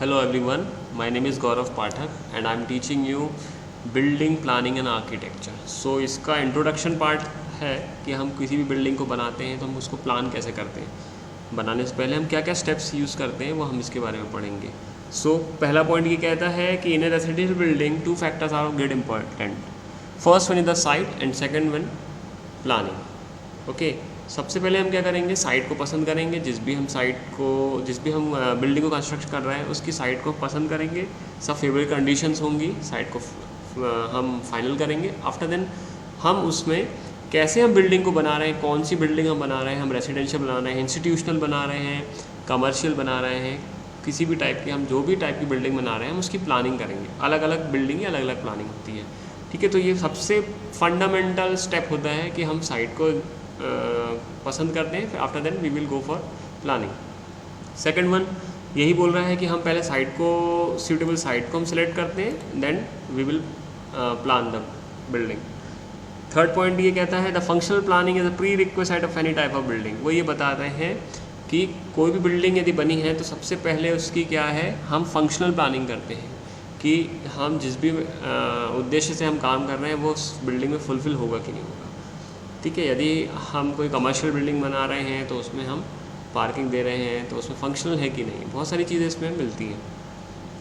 Hello everyone, my name is Gaurav Pathak and I am teaching you building planning and architecture. So इसका introduction part है कि हम किसी भी building को बनाते हैं तो हम उसको प्लान कैसे करते हैं, बनाने से पहले हम क्या क्या स्टेप्स यूज़ करते हैं वो हम इसके बारे में पढ़ेंगे। सो पहला पॉइंट ये कहता है कि in a residential building two factors are of great important. First one is the site and second one planning. Okay, सबसे पहले हम क्या करेंगे, साइट को पसंद करेंगे। जिस भी हम बिल्डिंग को कंस्ट्रक्ट कर रहे हैं उसकी साइट को पसंद करेंगे, सब फेवरेबल कंडीशंस होंगी, साइट को हम फाइनल करेंगे। आफ्टर देन हम उसमें कैसे हम बिल्डिंग को बना रहे हैं, कौन सी बिल्डिंग हम बना रहे हैं, हम रेसिडेंशियल बना रहे हैं, इंस्टीट्यूशनल बना रहे हैं, कमर्शियल बना रहे हैं, किसी भी टाइप की, हम जो भी टाइप की बिल्डिंग बना रहे हैं हम उसकी प्लानिंग करेंगे। अलग अलग बिल्डिंग की अलग अलग प्लानिंग होती है, ठीक है। तो ये सबसे फंडामेंटल स्टेप होता है कि हम साइट को पसंद करते हैं, फिर after then we will go for planning. Second one यही बोल रहा है कि हम पहले साइट को, सूटेबल साइट को हम सिलेक्ट करते हैं, then we will plan the building. Third point ये कहता है the functional planning is a prerequisite of any type of building. वो ये बताते हैं कि कोई भी बिल्डिंग यदि बनी है तो सबसे पहले उसकी क्या है, हम फंक्शनल प्लानिंग करते हैं कि हम जिस भी उद्देश्य से हम काम कर रहे हैं वो उस बिल्डिंग में फुलफिल होगा कि नहीं होगा, ठीक है। यदि हम कोई कमर्शियल बिल्डिंग बना रहे हैं तो उसमें हम पार्किंग दे रहे हैं तो उसमें फंक्शनल है कि नहीं, बहुत सारी चीज़ें इसमें मिलती हैं,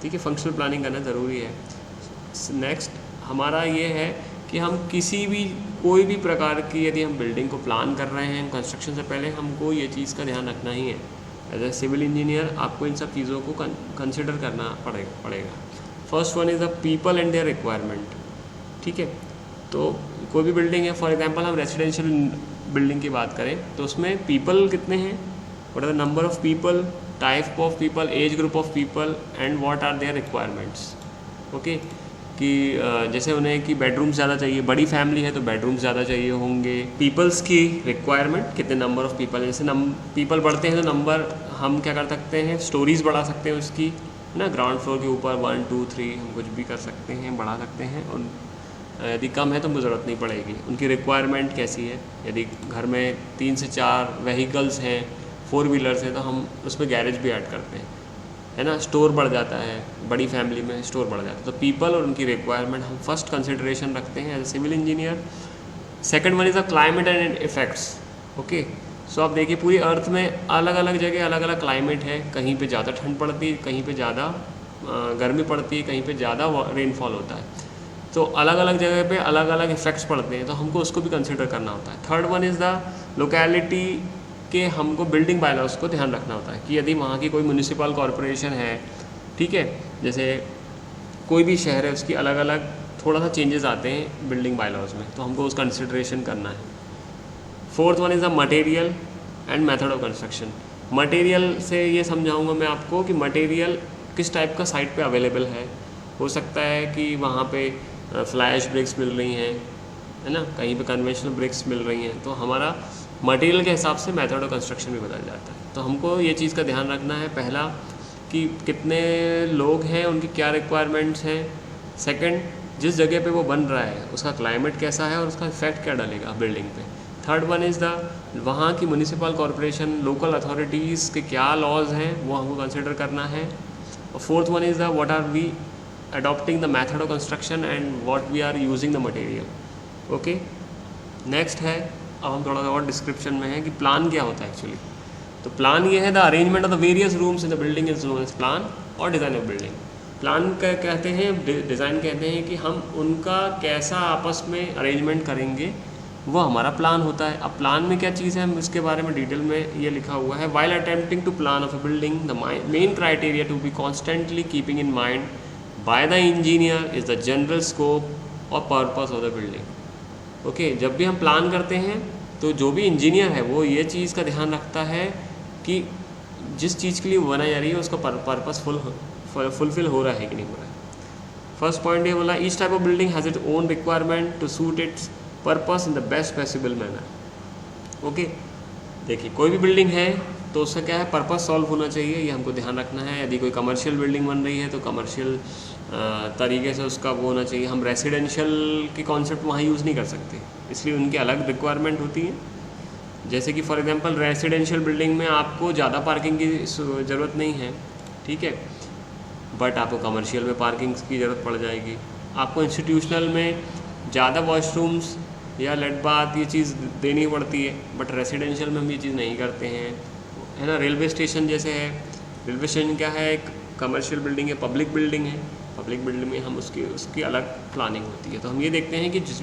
ठीक है। फंक्शनल प्लानिंग करना ज़रूरी है। नेक्स्ट हमारा ये है कि हम कोई भी प्रकार की यदि हम बिल्डिंग को प्लान कर रहे हैं कंस्ट्रक्शन से पहले, हमको ये चीज़ का ध्यान रखना ही है। एज ए सिविल इंजीनियर आपको इन सब चीज़ों को कंसिडर करना पड़ेगा। First one is the people and their requirement, ठीक है। तो कोई भी बिल्डिंग है, फॉर एग्जांपल हम रेसिडेंशियल बिल्डिंग की बात करें तो उसमें पीपल कितने हैं, what are the number of people, type of people, age group of people and what are their requirements. Okay, कि जैसे उन्हें कि बेडरूम ज़्यादा चाहिए, बड़ी फैमिली है तो बेडरूम ज़्यादा चाहिए होंगे। पीपल्स की रिक्वायरमेंट, कितने नंबर ऑफ पीपल, जैसे पीपल बढ़ते हैं तो नंबर हम क्या कर सकते हैं, स्टोरीज़ बढ़ा सकते हैं उसकी, है ना। ग्राउंड फ्लोर के ऊपर 1 2 3 हम कुछ भी कर सकते हैं, बढ़ा सकते हैं। और यदि कम है तो मुझे ज़रूरत नहीं पड़ेगी। उनकी रिक्वायरमेंट कैसी है, यदि घर में 3 से 4 व्हीकल्स हैं, 4 व्हीलर्स हैं तो हम उसमें गैरेज भी ऐड करते हैं, है ना। स्टोर बढ़ जाता है, बड़ी फैमिली में स्टोर बढ़ जाता है। तो पीपल और उनकी रिक्वायरमेंट हम फर्स्ट कंसिडरेशन रखते हैं as a civil engineer. Second one is the climate and effects. Okay, so आप देखिए पूरी अर्थ में अलग अलग जगह अलग अलग क्लाइमेट है, कहीं पे ज़्यादा ठंड पड़ती है, कहीं पे ज़्यादा गर्मी पड़ती है, कहीं पे ज़्यादा रेनफॉल होता है। तो अलग अलग जगह पे अलग अलग इफेक्ट्स पड़ते हैं, तो हमको उसको भी कंसिडर करना होता है। Third one is the locality के, हमको बिल्डिंग बायलॉज को ध्यान रखना होता है कि यदि वहाँ की कोई म्यूनिसिपल कॉरपोरेशन है, ठीक है, जैसे कोई भी शहर है उसकी अलग अलग थोड़ा सा चेंजेस आते हैं बिल्डिंग बायलॉज में, तो हमको उस कंसिडरेशन करना है। Fourth one is the material and method of construction. Material से ये समझाऊंगा मैं आपको कि मटेरियल किस टाइप का साइट पे अवेलेबल है। हो सकता है कि वहाँ पे फ्लैश ब्रिक्स मिल रही हैं, है ना, कहीं पे कन्वेंशनल ब्रिक्स मिल रही हैं, तो हमारा मटेरियल के हिसाब से मेथड ऑफ कंस्ट्रक्शन भी बदल जाता है। तो हमको ये चीज़ का ध्यान रखना है, पहला कि कितने लोग हैं, उनकी क्या रिक्वायरमेंट्स हैं। सेकंड, जिस जगह पे वो बन रहा है उसका क्लाइमेट कैसा है और उसका इफेक्ट क्या डालेगा बिल्डिंग पे। थर्ड वन इज़ द वहाँ की म्यूनिसिपल कॉरपोरेशन, लोकल अथॉरिटीज़ के क्या लॉज हैं वो हमको कंसिडर करना है। और fourth one is the what are we adopting the method of construction and what we are using the material. Okay, next है, अब हम थोड़ा सा और डिस्क्रिप्शन में है कि प्लान क्या होता है एक्चुअली। तो प्लान ये है the arrangement of the various rooms in the building is known as plan और डिज़ाइन ऑफ बिल्डिंग। प्लान का कहते हैं, डिज़ाइन कहते हैं कि हम उनका कैसा आपस में अरेंजमेंट करेंगे, वो हमारा प्लान होता है। अब प्लान में क्या चीज़ है, हम इसके बारे में डिटेल में ये लिखा हुआ है। While attempting to plan of a building the main criteria to be constantly keeping in mind by the engineer is the general scope और purpose of the building. Okay, जब भी हम प्लान करते हैं तो जो भी इंजीनियर है वो ये चीज़ का ध्यान रखता है कि जिस चीज़ के लिए वो बनाई जा रही है उसका पर्पस फुलफिल हो रहा है कि नहीं हो रहा है। फर्स्ट पॉइंट ये बोला, each type of building has its own requirement to suit its purpose in the best possible manner. Okay, देखिए कोई भी बिल्डिंग है तो उसका क्या है, पर्पस सॉल्व होना चाहिए, ये हमको ध्यान रखना है। यदि कोई कमर्शियल बिल्डिंग बन रही है तो कमर्शियल तरीके से उसका वो होना चाहिए। हम रेसिडेंशियल के कॉन्सेप्ट वहाँ यूज़ नहीं कर सकते, इसलिए उनकी अलग रिक्वायरमेंट होती है। जैसे कि फॉर एग्जांपल रेसिडेंशियल बिल्डिंग में आपको ज़्यादा पार्किंग की ज़रूरत नहीं है, ठीक है, बट आपको कमर्शियल में पार्किंग की ज़रूरत पड़ जाएगी। आपको इंस्टीट्यूशनल में ज़्यादा वॉशरूम्स या लेट बाथ ये चीज़ देनी पड़ती है, बट रेसिडेंशियल में हम ये चीज़ नहीं करते हैं, है ना। रेलवे स्टेशन जैसे है, रेलवे स्टेशन क्या है, एक कमर्शियल बिल्डिंग है, पब्लिक बिल्डिंग है, पब्लिक बिल्डिंग में हम उसकी अलग प्लानिंग होती है। तो हम ये देखते हैं कि जिस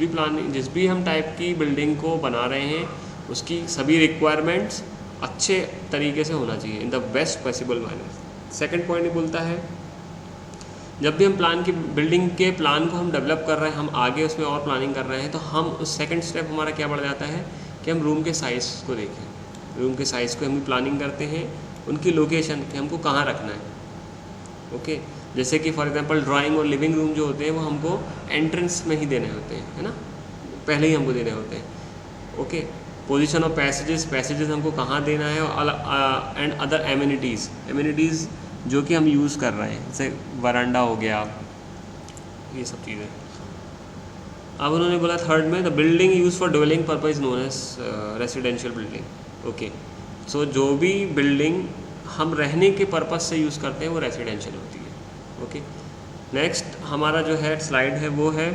भी हम टाइप की बिल्डिंग को बना रहे हैं उसकी सभी रिक्वायरमेंट्स अच्छे तरीके से होना चाहिए, इन the best possible manner. Second point बोलता है, जब भी हम बिल्डिंग के प्लान को हम डेवलप कर रहे हैं, हम आगे उसमें और प्लानिंग कर रहे हैं, तो हम उस सेकंड स्टेप हमारा क्या बढ़ जाता है कि हम रूम के साइज़ को देखें। रूम के साइज़ को हम प्लानिंग करते हैं, उनकी लोकेशन कि हमको कहाँ रखना है। ओके, जैसे कि फॉर एग्जांपल ड्राइंग और लिविंग रूम जो होते हैं वो हमको एंट्रेंस में ही देने होते हैं, है ना, पहले ही हमको देने होते हैं। ओके, पोजीशन ऑफ पैसेजेस हमको कहाँ देना है, और एंड अदर एमिनिटीज़ जो कि हम यूज़ कर रहे हैं, जैसे वरांडा हो गया, ये सब चीज़ें। अब उन्होंने बोला थर्ड में, the building use for dwelling purpose known as residential building. Okay, so जो भी बिल्डिंग हम रहने के पर्पज़ से यूज़ करते हैं वो रेसिडेंशियल होती है। ओके, नेक्स्ट हमारा जो है स्लाइड है वो है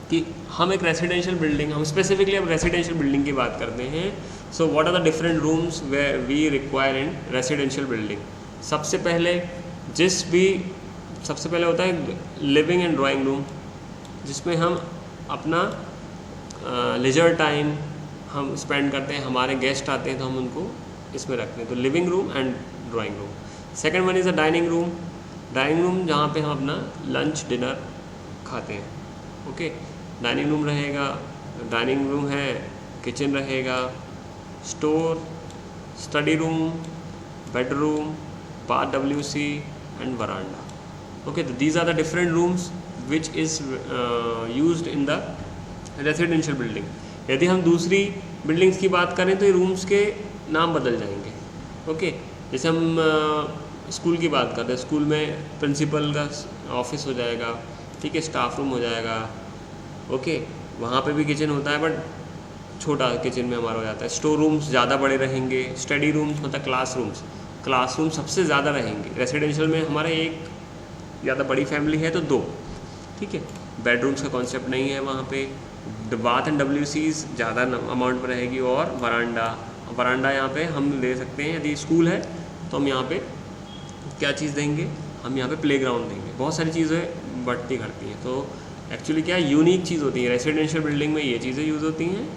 कि हम एक रेसिडेंशियल बिल्डिंग, हम स्पेसिफिकली अब रेसिडेंशियल बिल्डिंग की बात करते हैं। So what are the different rooms where we require in residential building. सबसे पहले होता है लिविंग एंड ड्राइंग रूम, जिसमें हम अपना लेजर टाइम हम स्पेंड करते हैं, हमारे गेस्ट आते हैं तो हम उनको इसमें रखते हैं, तो living room and drawing room. Second one is a dining room जहाँ पे हम अपना लंच डिनर खाते हैं। ओके, डाइनिंग रूम रहेगा, डाइनिंग रूम है, किचन रहेगा, store, study room, bedroom, bath WC and veranda. Okay, these are the different rooms which is used in the residential building. यदि हम दूसरी बिल्डिंग्स की बात करें तो ये रूम्स के नाम बदल जाएंगे। ओके, जैसे हम स्कूल की बात करते हैं, स्कूल में प्रिंसिपल का ऑफिस हो जाएगा, ठीक है, स्टाफ रूम हो जाएगा। ओके, वहाँ पे भी किचन होता है बट छोटा किचन में हमारा हो जाता है। स्टोर रूम्स ज़्यादा बड़े रहेंगे, स्टडी रूम्स मतलब क्लासरूम सबसे ज़्यादा रहेंगे। रेसिडेंशियल में हमारा एक ज़्यादा बड़ी फैमिली है तो 2, ठीक है। बेडरूम्स का कॉन्सेप्ट नहीं है वहाँ पे। बाथ एंड WCs ज़्यादा अमाउंट में रहेगी, और वरांडा यहाँ पे हम ले सकते हैं। यदि स्कूल है तो हम यहाँ पे क्या चीज़ देंगे, हम यहाँ पे प्लेग्राउंड देंगे। बहुत सारी चीज़ें बढ़ती घटती हैं, तो एक्चुअली क्या यूनिक चीज़ होती है। रेसिडेंशियल बिल्डिंग में ये चीज़ें यूज़ होती हैं,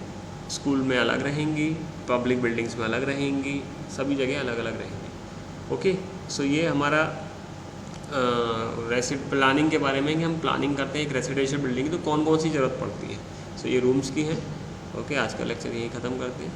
स्कूल में अलग रहेंगी, पब्लिक बिल्डिंग्स में अलग रहेंगी, सभी जगह अलग अलग रहेंगी। ओके, सो ये हमारा प्लानिंग के बारे में कि हम प्लानिंग करते हैं एक रेसिडेंशियल बिल्डिंग की तो कौन कौन सी ज़रूरत पड़ती है। सो ये रूम्स की है। ओके, आज का लेक्चर यही ख़त्म करते हैं।